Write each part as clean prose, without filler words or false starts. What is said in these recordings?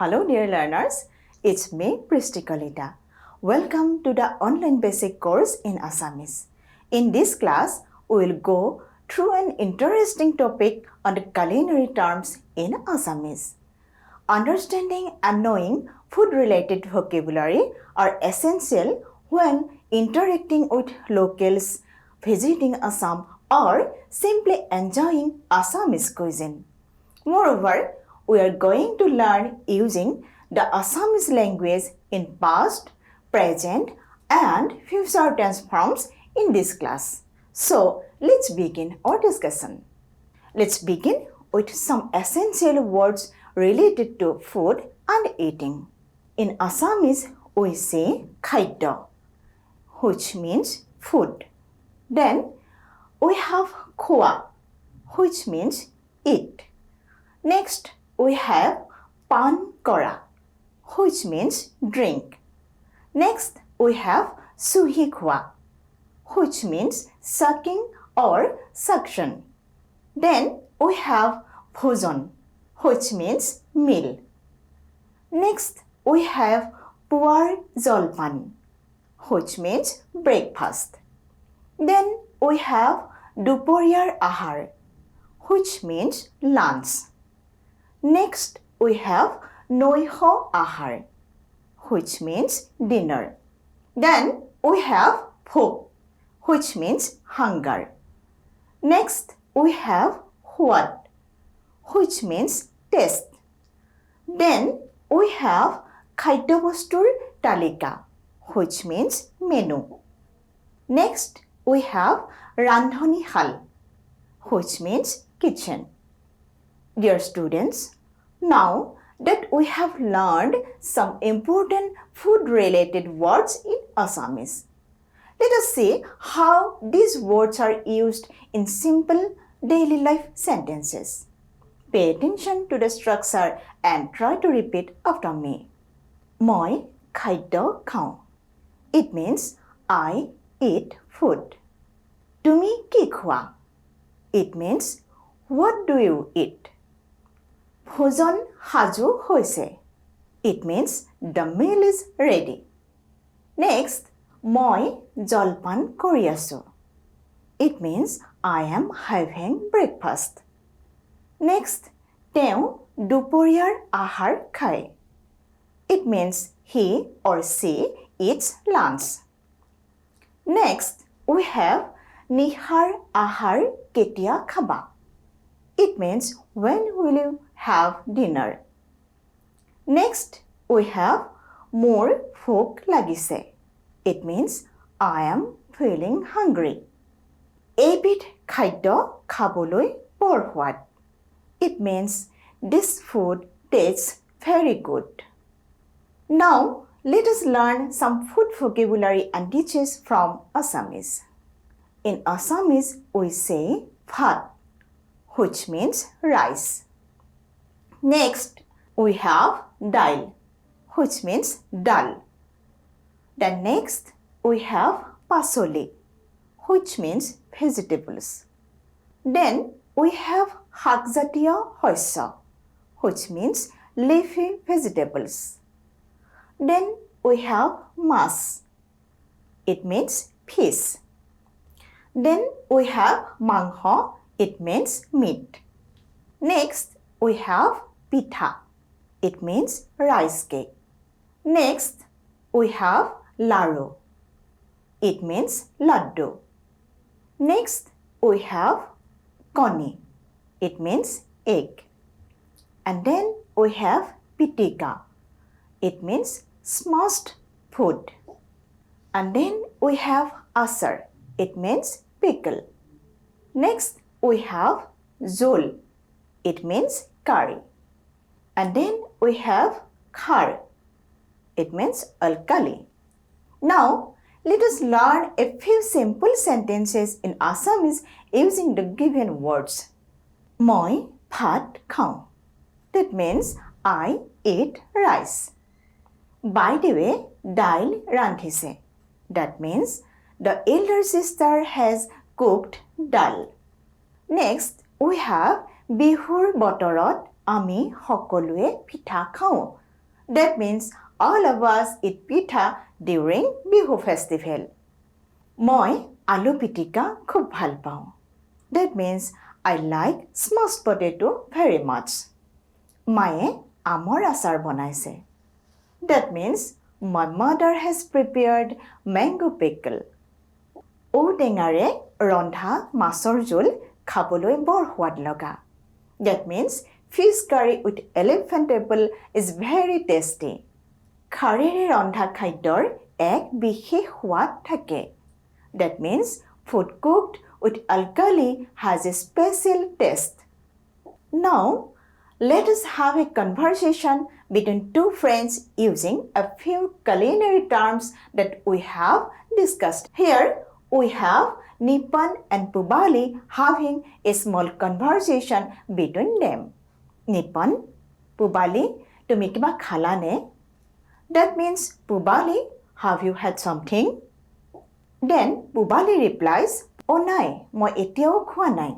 Hello dear learners, it's me Presnt. Welcome to the online basic course in Assamese. In this class, we will go through an interesting topic on the culinary terms in Assamese. Understanding and knowing food-related vocabulary are essential when interacting with locals, visiting Assam, or simply enjoying Assamese cuisine. Moreover, we are going to learn using the Assamese language in past, present, and future tense forms in this class. So, let's begin our discussion. Let's begin with some essential words related to food and eating. In Assamese, we say khaidya, which means food. Then, we have khoa, which means eat. Next, we have pan kora, which means drink. Next, we have suhi khua, which means sucking or suction. Then, we have bhojan, which means meal. Next, we have puar jolpan, which means breakfast. Then, we have duporiyar ahar, which means lunch. Next, we have noiho ahar, which means dinner. Then, we have bhok, which means hunger. Next, we have huat, which means taste. Then, we have khaidya-bostur talika, which means menu. Next, we have randhani hal, which means kitchen. Dear students, now that we have learned some important food-related words in Assamese, let us see how these words are used in simple daily life sentences. Pay attention to the structure and try to repeat after me. Moi khaidya khao. It means I eat food. Tumi ki khua. It means what do you eat? Bhojan haju hoise. It means the meal is ready. Next, moi jolpan kori asu. It means I am having breakfast. Next, teu duporiyar ahar khai. It means he or she eats lunch. Next, we have nihar ahar ketia khaba. It means when will you have dinner? Next, we have more bhok lagise. It means I am feeling hungry. Ebit khaidya khaboloi বৰ সোৱাদ. It means this food tastes very good. Now, let us learn some food vocabulary and dishes from Assamese. In Assamese, we say bhat, which means rice. Next, we have dail, which means dal. Then next, we have pasoli, which means vegetables. Then we have hakjatiya hoisya, which means leafy vegetables. Then we have mas. It means fish. Then we have mangho. It means meat. Next, we have pitha. It means rice cake. Next, we have laru. It means laddu. Next, we have koni. It means egg. And then we have pitika. It means smashed food. And then we have asar. It means pickle. Next, we have zol. It means curry. And then we have khar. It means alkali. Now, let us learn a few simple sentences in Assamese using the given words. Moi bhat khao. That means I eat rice. By the way, dail randhise. That means the elder sister has cooked dal. Next, we have bihur botorot ami hokolue pitha khao. That means all of us eat pitha during Bihu festival. মই আলু পিটিকা খুব ভাল পাওঁ. That means I like smashed potato very much. মায়ে আমৰ আচাৰ বনাইছে. That means my mother has prepared mango pickle. ঔটেঙাৰে ৰন্ধা মাছৰ জোল খাবলৈ বৰ সোৱাদ লগা. That means fish curry with elephant apple is very tasty. খাৰেৰে ৰন্ধা খাদ্যৰ এক বিশেষ সোৱাদ থাকে. That means food cooked with alkali has a special taste. Now, let us have a conversation between two friends using a few culinary terms that we have discussed. Here, we have Nipan and Pubali having a small conversation between them. Nipan, Pubali, tumi kiba khala ne? That means, Pubali, have you had something? Then Pubali replies, oh nai, moi etiao khua nai.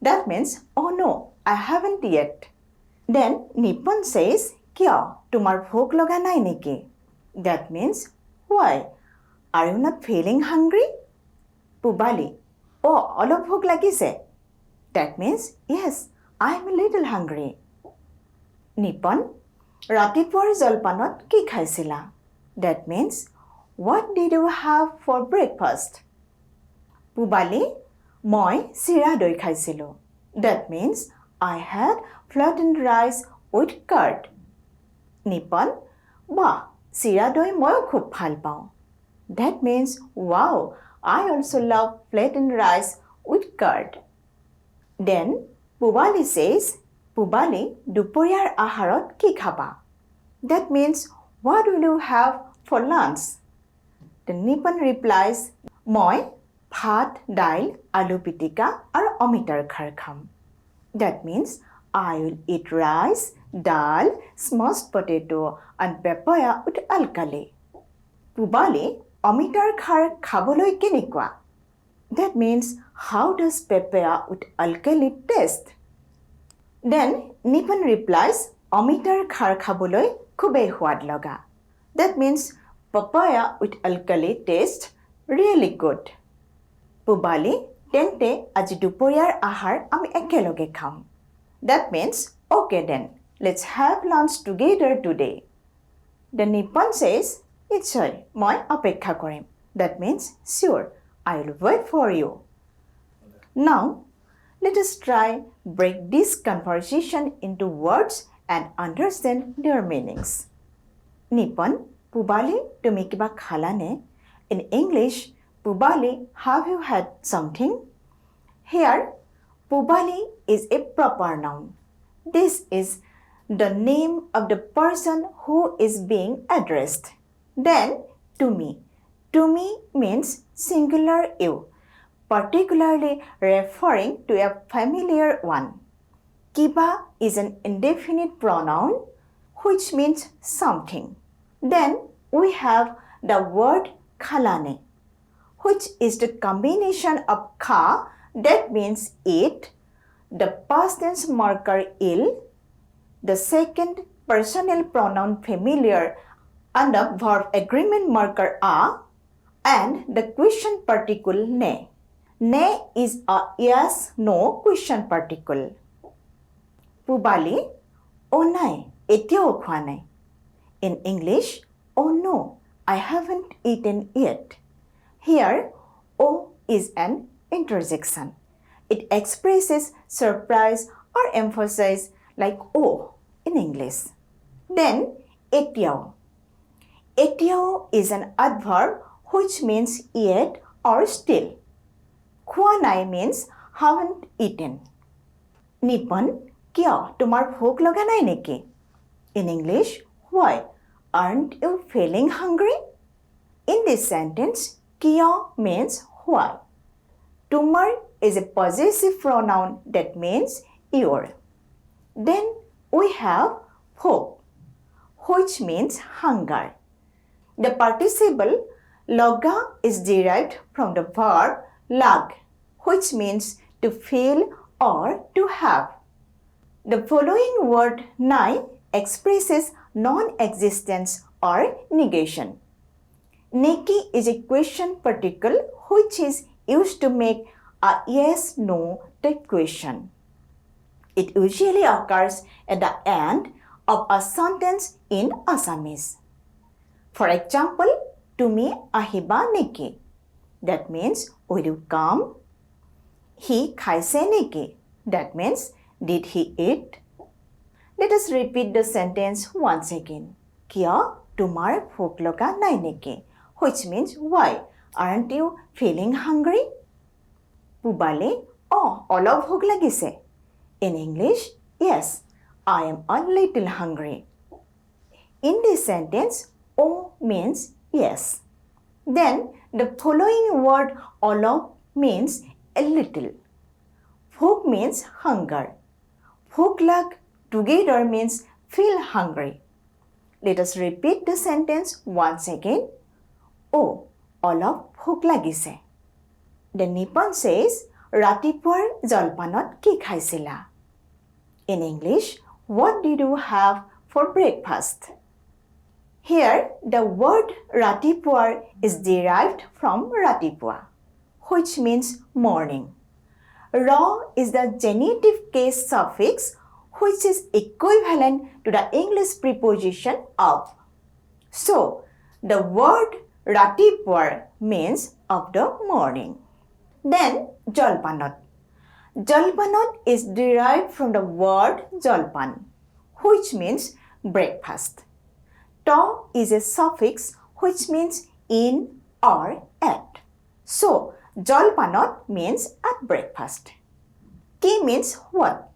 That means, oh no, I haven't yet. Then Nipan says, kya, tumar bhok loga nai neki? That means, why? Are you not feeling hungry? Pubali, oh, olop bhok lagise. That means, yes, I am a little hungry. Nipan, ratipor jolpanot ki khaisila? That means, what did you have for breakfast? Pubali, moi sira doi khaisilu. That means, I had flattened rice with curd. Nipan, bah, sira doi moi khub bhal pao. That means, wow, I also love flattened rice with curd. Then Pubali says, Pubali, duporiyar aharot ki khaba? That means, what will you have for lunch? The Nipan replies, moi bhat, dail, alu pitika aru omitar khar kham. That means, I will eat rice, dal, smashed potato and papaya with alkali. Pubali, omitar khar khaboloi kenikwa? That means, how does papaya with alkali taste? Then Nipan replies, omitar khar khaboloi khubei huad loga. That means, papaya with alkali taste really good. Pubali, tente aji duporiyar ahar ami ekeloge kham. That means, okay then, let's have lunch together today. The Nipan says, Ichoi, moi apekha korim. That means, sure, I will wait for you. Now, let us try break this conversation into words and understand their meanings. Nipan, Pubali, tumi kiba khala ne? In English, Pubali, have you had something? Here, Pubali is a proper noun. This is the name of the person who is being addressed. Then, tumi. Tumi means singular you, particularly referring to a familiar one. Kiba is an indefinite pronoun which means something. Then we have the word khalane, which is the combination of kha, that means eat, the past tense marker il, the second personal pronoun familiar, and the verb agreement marker a, and the question particle ne. Ne is a yes-no question particle. Pubali, oh nai, etiao khwa nai. In English, oh no, I haven't eaten yet. Here, oh is an interjection. It expresses surprise or emphasis like oh in English. Then, etiao. Etiao is an adverb which means yet or still. Khwa nai means haven't eaten. Nipan, kya tumar bhok loga nai neki? In English, why? Aren't you feeling hungry? In this sentence, kya means why. Tumar is a possessive pronoun that means your. Then we have bhok, which means hunger. The participle loga is derived from the verb lag, which means to feel or to have. The following word nai expresses non-existence or negation. Neki is a question particle which is used to make a yes-no type question. It usually occurs at the end of a sentence in Assamese. For example, Tumi ahiba neki. That means, will you come? He khaise neki. That means, did he eat? Let us repeat the sentence once again. Kya tumar bhok laga nai neki? Which means, why? Aren't you feeling hungry? Pubale, oh, olop bhok lagise. In English, yes, I am a little hungry. In this sentence, O means yes. Then the following word olop means a little. Bhok means hunger. Bhok lag together means feel hungry. Let us repeat the sentence once again. O olop bhok lagise. The Nippon says, Ratipuar jolpanot ki khaisila? In English, what did you have for breakfast? Here, the word Ratipuar is derived from Ratipua, which means morning. Ra is the genitive case suffix which is equivalent to the English preposition of. So, the word Ratipur means of the morning. Then, Jolpanot. Jolpanot is derived from the word Jolpan, which means breakfast. Ta is a suffix which means in or at. So, Jolpanot means at breakfast. Ki means what?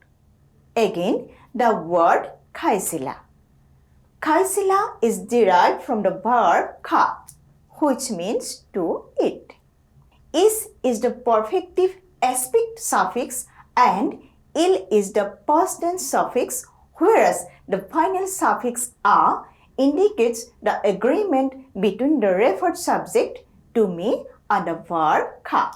Again, the word khaisila. Khaisila is derived from the verb kha, which means to eat. Is the perfective aspect suffix and il is the past tense suffix, whereas the final suffix a indicates the agreement between the referred subject to me and the verb kha.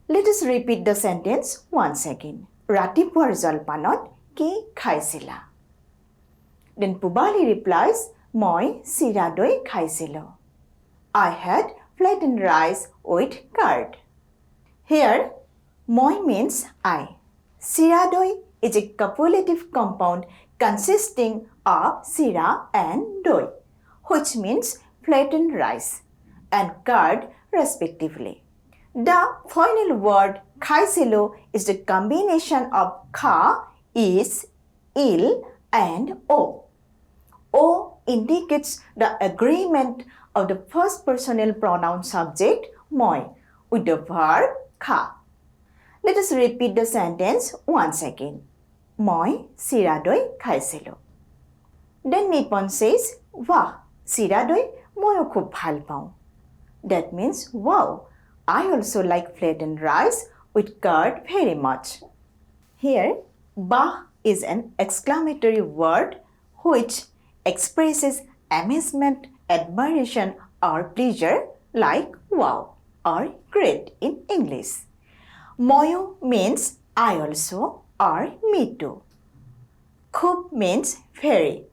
Let us repeat the sentence once again. Ratipuar jolpanot ki khaisila. Then Pubali replies, Moi sira doi khaisilo. I had flattened rice with curd. Here, moi means I. Sira doi is a copulative compound consisting of sira and doi, which means flattened rice and curd respectively. The final word khaisilo is the combination of kha, is, il and o. O indicates the agreement of the first personal pronoun subject moi with the verb kha. Let us repeat the sentence once again. Moi siradoi khaisilo. Then Nippon says, Wah, siradoi moyo khub bhal pao. That means, wow, I also like flattened rice with curd very much. Here, bah is an exclamatory word which expresses amazement, admiration or pleasure like wow or great in English. Moyo means I also or me too. Khub means very.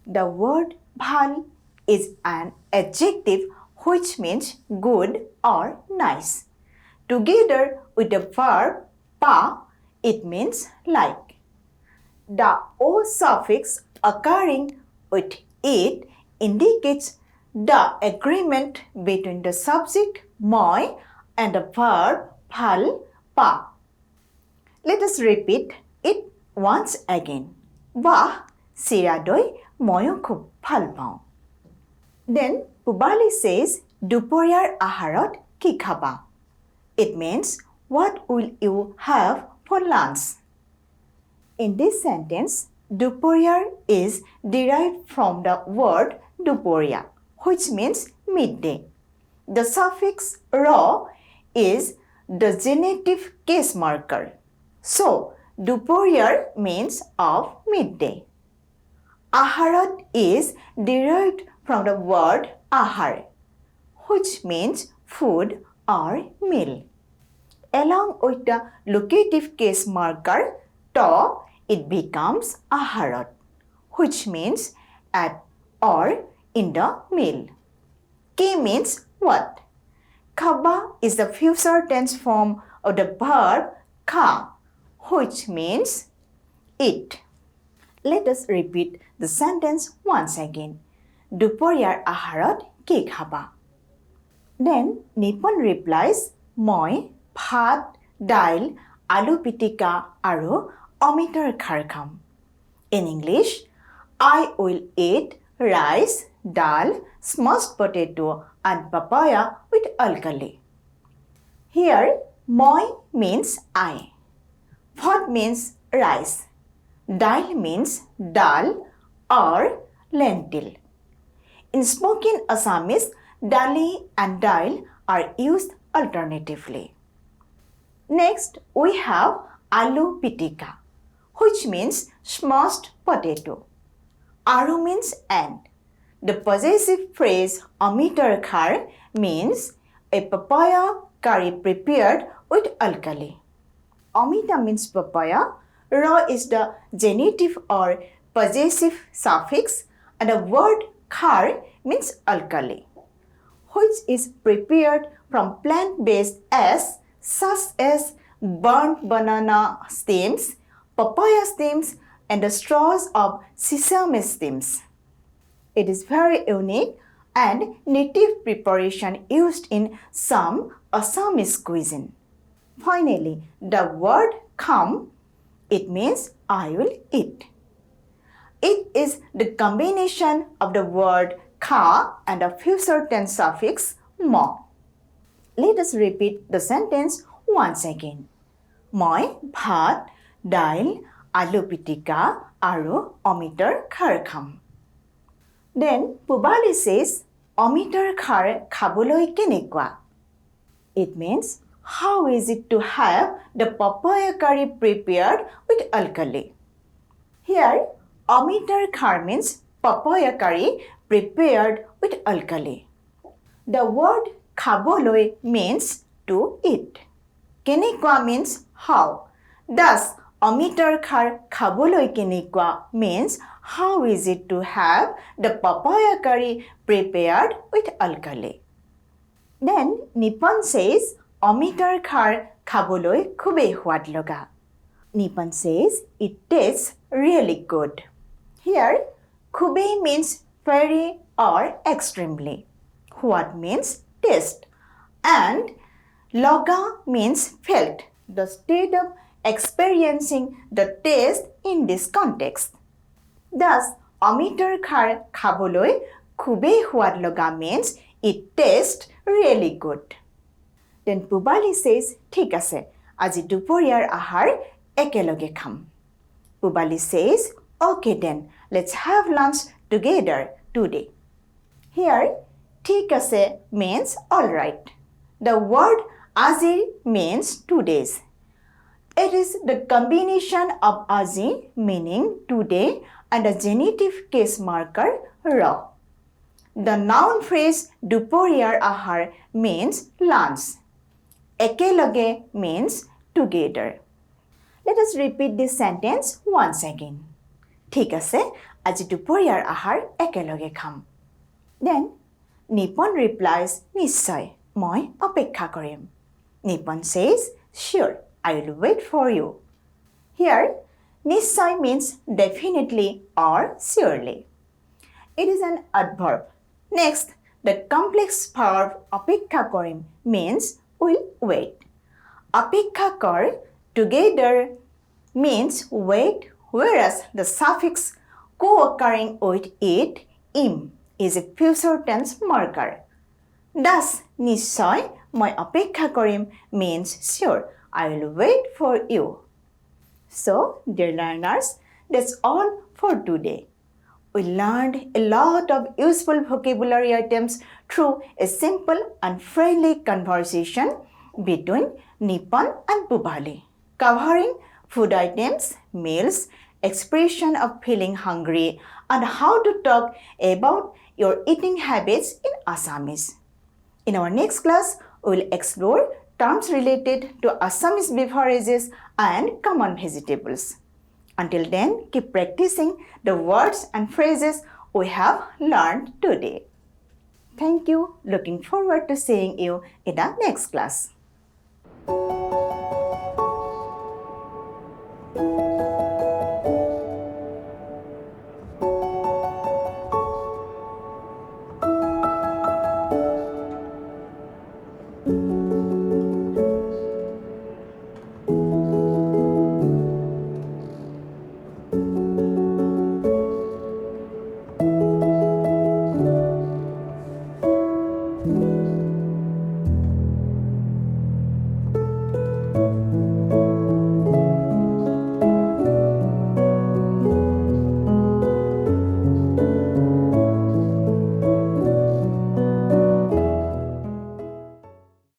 The word bhal is an adjective which means good or nice. Together with the verb pa, it means like. The o suffix occurring with it indicates the agreement between the subject moi and the verb bhal pa. Let us repeat it once again. Wah, siradoi moyo khub bhal pao. Then Pubali says, Duporyar aharot ki khaba. It means, what will you have for lunch? In this sentence, Duporyar is derived from the word Duporya, which means midday. The suffix ro is the genitive case marker. So, Duporyar means of midday. Aharat is derived from the word ahar, which means food or meal. Along with the locative case marker to, it becomes aharat, which means at, or in the meal. Ki means what? Khaba is the future tense form of the verb kha, which means eat. Let us repeat the sentence once again. Duporiar aharat ki khaba? Then Nippon replies, Moi bhat, dail, alu pitika aru omitar khar kham. In English, I will eat rice, dal, smashed potato and papaya with alkali. Here, moi means I. Bhat means rice. Dal means dal or lentil. In spoken Assamese, dali and dal are used alternatively. Next, we have alu pitika, which means smashed potato. Aru means and. The possessive phrase omitar khar means a papaya curry prepared with alkali. Omita means papaya. Ra is the genitive or possessive suffix, and the word khar means alkali, which is prepared from plant-based as such as burnt banana stems, papaya stems, and the straws of sesame stems. It is very unique and native preparation used in some Assamese cuisine. Finally, the word kham, it means I will eat. It is the combination of the word kha and the future tense suffix mo. Let us repeat the sentence once again. Moi bhat, dail, alu pitika, aru omitar khar kham. Then Pubali says, omitar khar khaboloi kenekwa. It means, how is it to have the papaya curry prepared with alkali? Here, omitar khar means papaya curry prepared with alkali. The word khaboloi means to eat. Kenekwa means how. Thus, omitar khar khaboloi kenekwa means how is it to have the papaya curry prepared with alkali. Then Nippon says, omitar khar khaboloi khubei hwad loga. Nippon says it tastes really good. Here, khubei means very or extremely. Hwad means taste. And loga means felt, the state of experiencing the taste in this context. Thus, omitar khar khaboloi khubei hwad loga means it tastes really good. Then Pubali says, ঠিক আছে, আজি দুপৰীয়াৰ আহাৰ একেলগে খাম. Pubali says, okay then, let's have lunch together today. Here, ঠিক আছে means alright. The word আজি means 2 days. It is the combination of আজি meaning today and a genitive case marker ra. The noun phrase দুপৰীয়াৰ আহাৰ means lunch. Ekeloge means together. Let us repeat this sentence once again. ঠিক আছে, আজি দুপৰীয়াৰ আহাৰ একেলগে খাম. Then, Nippon replies, নিশ্চয়, মই অপেক্ষা কৰিম. Nippon says, sure, I will wait for you. Here, নিশ্চয় means definitely or surely. It is an adverb. Next, the complex verb অপেক্ষা কৰিম means will wait. Apekha kar together means wait, whereas the suffix co-occurring with it, im, is a future tense marker. Thus, nishoy, moi apekha korim means sure, I will wait for you. So, dear learners, that's all for today. We learned a lot of useful vocabulary items through a simple and friendly conversation between Nippon and Pubali, covering food items, meals, expression of feeling hungry, and how to talk about your eating habits in Assamese. In our next class, we will explore terms related to Assamese beverages and common vegetables. Until then, keep practicing the words and phrases we have learned today. Thank you. Looking forward to seeing you in the next class.